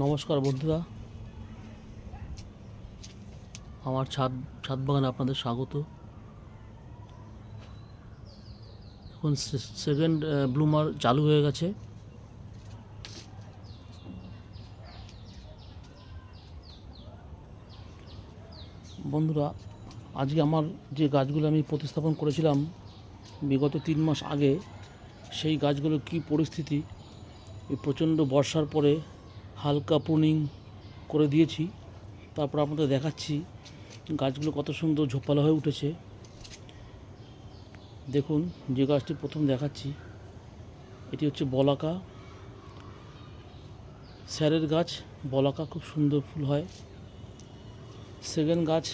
নমস্কার বন্ধুরা, আমার ছাদ বাগানে আপনাদের স্বাগত। এখন সেকেন্ড ব্লুমার চালু হয়ে গেছে। বন্ধুরা, আজকে আমার যে গাছগুলো আমি প্রতিস্থাপন করেছিলাম বিগত 3 মাস আগে, সেই গাছগুলোর কী পরিস্থিতি। এই প্রচণ্ড বর্ষার পরে হালকা প্রুনিং করে দিয়েছি, তারপর আপনাদের দেখাচ্ছি গাছগুলো কত সুন্দর ঝোপালো হয়ে উঠেছে। দেখুন, যে গাছটি প্রথম দেখাচ্ছি এটি হচ্ছে বলাকা, স্যারের গাছ। বলাকা খুব সুন্দর ফুল হয়। সেকেন্ড গাছ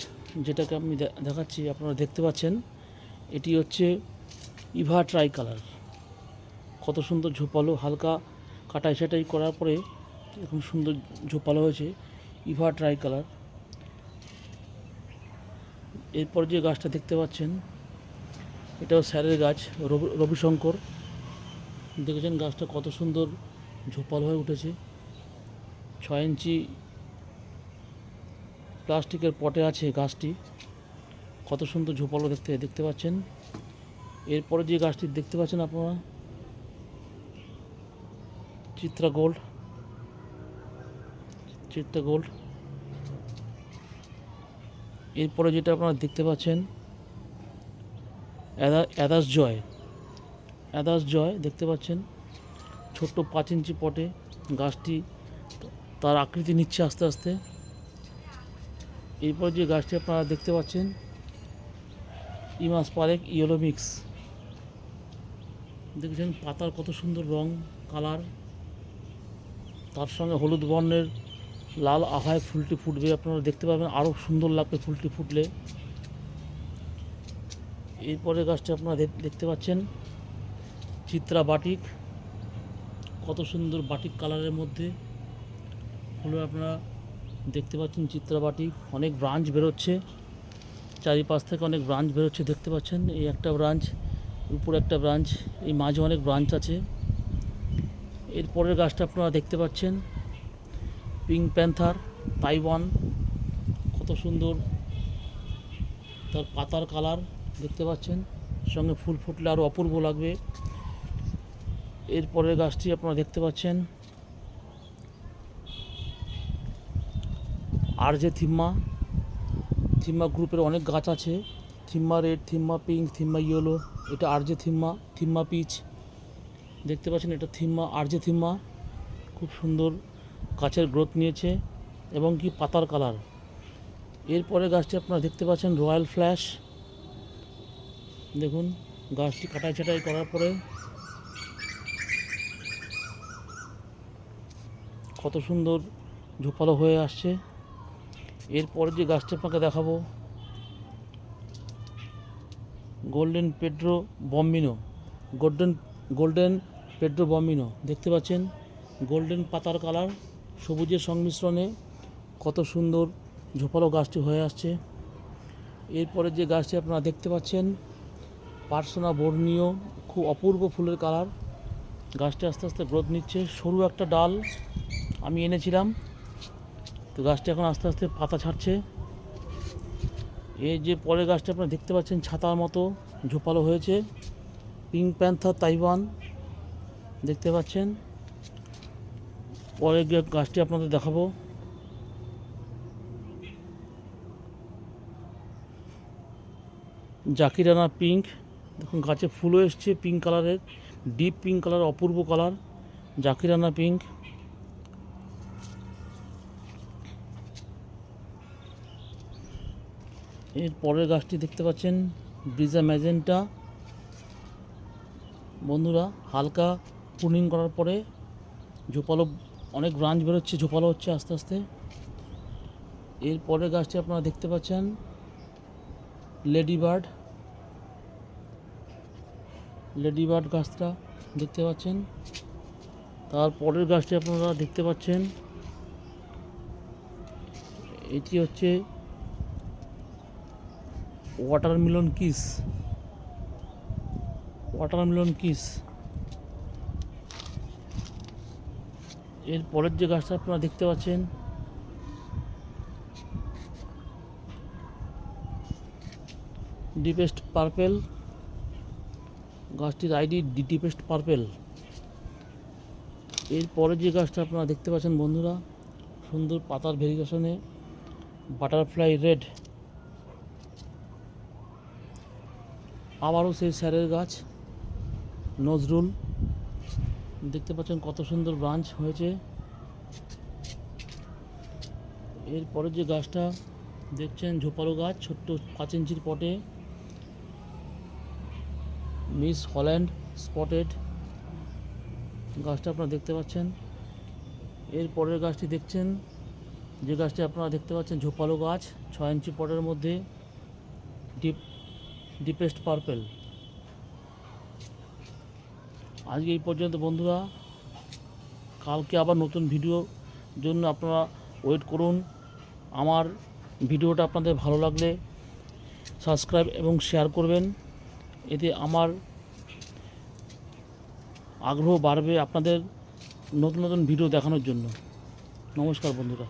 যেটাকে আমি দেখাচ্ছি, আপনারা দেখতে পাচ্ছেন, এটি হচ্ছে ইভা ট্রাই কালার। কত সুন্দর ঝোপালো, হালকা কাটাই ছাটাই করার পরে এরকম সুন্দর ঝোপালো হয়েছে ইভা ট্রাই কালার। এরপর যে গাছটা দেখতে পাচ্ছেন এটাও স্যারের গাছ, রবিশঙ্কর। দেখেছেন গাছটা কত সুন্দর ঝোপালো হয়ে উঠেছে। 6 ইঞ্চি প্লাস্টিকের পটে আছে গাছটি, কত সুন্দর ঝোপালো দেখতে পাচ্ছেন। এরপরে যে গাছটি দেখতে পাচ্ছেন আপনারা, চিত্রা গোল্ড। এরপরে যেটা আপনারা দেখতে পাচ্ছেন অ্যাদাস জয় দেখতে পাচ্ছেন, ছোট্ট 5 ইঞ্চি পটে গাছটি তার আকৃতি নিচ্ছে আস্তে আস্তে। এরপর যে গাছটি আপনারা দেখতে পাচ্ছেন ইমাস পারেক ইয়েলো মিক্স। দেখছেন পাতার কত সুন্দর রং কালার, তার সঙ্গে হলুদ বর্ণের লাল আভায় ফুলটি ফুটবে, আপনারা দেখতে পাবেন, আরও সুন্দর লাগবে ফুলটি ফুটলে। এরপরে গাছটি আপনারা দেখতে পাচ্ছেন চিত্রা বাটিক, কত সুন্দর বাটিক কালারের মধ্যে ফুল আপনারা দেখতে পাচ্ছেন। চিত্রা বাটিক অনেক ব্রাঞ্চ বেরোচ্ছে, চারিপাশ থেকে অনেক ব্রাঞ্চ বেরোচ্ছে দেখতে পাচ্ছেন। এই একটা ব্রাঞ্চ, উপরে একটা ব্রাঞ্চ, এই মাঝে অনেক ব্রাঞ্চ আছে। এরপরের গাছটা আপনারা দেখতে পাচ্ছেন পিঙ্ক প্যান্থার তাইওয়ান, কত সুন্দর তার পাতার কালার দেখতে পাচ্ছেন, সঙ্গে ফুল ফুটলে আরও অপূর্ব লাগবে। এরপরের গাছটি আপনারা দেখতে পাচ্ছেন আরজে থিম্মা গ্রুপের অনেক গাছ আছে, থিম্মা রেড, থিম্মা পিঙ্ক, থিম্মা ইয়েলো। এটা আরজে থিম্মা পিচ দেখতে পাচ্ছেন, এটা আরজে থিম্মা। খুব সুন্দর গাছের গ্রোথ নিয়েছে এবং কি পাতার কালার। এরপরে গাছটি আপনারা দেখতে পাচ্ছেন রয়্যাল ফ্ল্যাশ। দেখুন গাছটি কাটাই ছাটাই করার পরে কত সুন্দর ঝোপালো হয়ে আসছে। এরপরে যে গাছটি আপনাকে দেখাবো গোল্ডেন পেড্রো বম্বিনো দেখতে পাচ্ছেন, গোল্ডেন পাতার কালার, সবুজের সংমিশ্রণে কত সুন্দর ঝোপালো গাছটি হয়ে আসছে। এরপরে যে গাছটি আপনারা দেখতে পাচ্ছেন পার্সোনা বর্নিও, খুব অপূর্ব ফুলের কালার। গাছটি আস্তে আস্তে গ্রোথ নিচ্ছে, সরু একটা ডাল আমি এনেছিলাম, তো গাছটি এখন আস্তে আস্তে পাতা ছাড়ছে। এই যে পরের গাছটি আপনারা দেখতে পাচ্ছেন ছাতার মতো ঝোপালো হয়েছে, পিঙ্ক প্যান্থার তাইওয়ান দেখতে পাচ্ছেন। পরের গাছটি আপনাদের দেখাবো জাকিরানা পিঙ্ক। দেখুন গাছে ফুলও এসছে পিঙ্ক কালারের, ডিপ পিঙ্ক কালার, অপূর্ব কালার, জাকিরানা পিঙ্ক। এর পরের গাছটি দেখতে পাচ্ছেন ব্রিজা ম্যাজেন্টা। বন্ধুরা, হালকা প্রুনিং করার পরে ঝোপালো অনেক ব্রাঞ্চ বেরোচ্ছে, ঝোপালো হচ্ছে আস্তে আস্তে। এর পরের গাছটি আপনারা দেখতে পাচ্ছেন লেডি বার্ড গাছটা দেখতে পাচ্ছেন। তারপরের গাছটি আপনারা দেখতে পাচ্ছেন এটি হচ্ছে ওয়াটারমেলন কিস। এর পরের যে গাছটা আপনারা দেখতে পাচ্ছেন ডিপেস্ট পার্পেল, গাছটির আইডি ডিপেস্ট পার্পেল। এর পরে যে গাছটা আপনারা দেখতে পাচ্ছেন বন্ধুরা, সুন্দর পাতার ভেরিগেশনে বাটারফ্লাই রেড, আবারও সেই স্যারের গাছ নজরুল, দেখতে পাচ্ছেন কত সুন্দর ব্রাঞ্চ হয়েছে। এরপরে যে গাছটা দেখছেন ঝোপালো গাছ, ছোট্ট 5 ইঞ্চির পটে মিস হল্যান্ড স্পটেড, গাছটা আপনারা দেখতে পাচ্ছেন। এর পরের গাছটি দেখছেন, যে গাছটি আপনারা দেখতে পাচ্ছেন ঝোপালো গাছ 6 ইঞ্চি পটের মধ্যে ডিপেস্ট পার্পেল। আজকে এই পর্যন্ত বন্ধুরা, কালকে আবার নতুন ভিডিও জন্য আপনারা ওয়েট করুন। আমার ভিডিওটা আপনাদের ভালো লাগলে সাবস্ক্রাইব এবং শেয়ার করবেন, এতে আমার আগ্রহ বাড়বে আপনাদের নতুন নতুন ভিডিও দেখানোর জন্য। নমস্কার বন্ধুরা।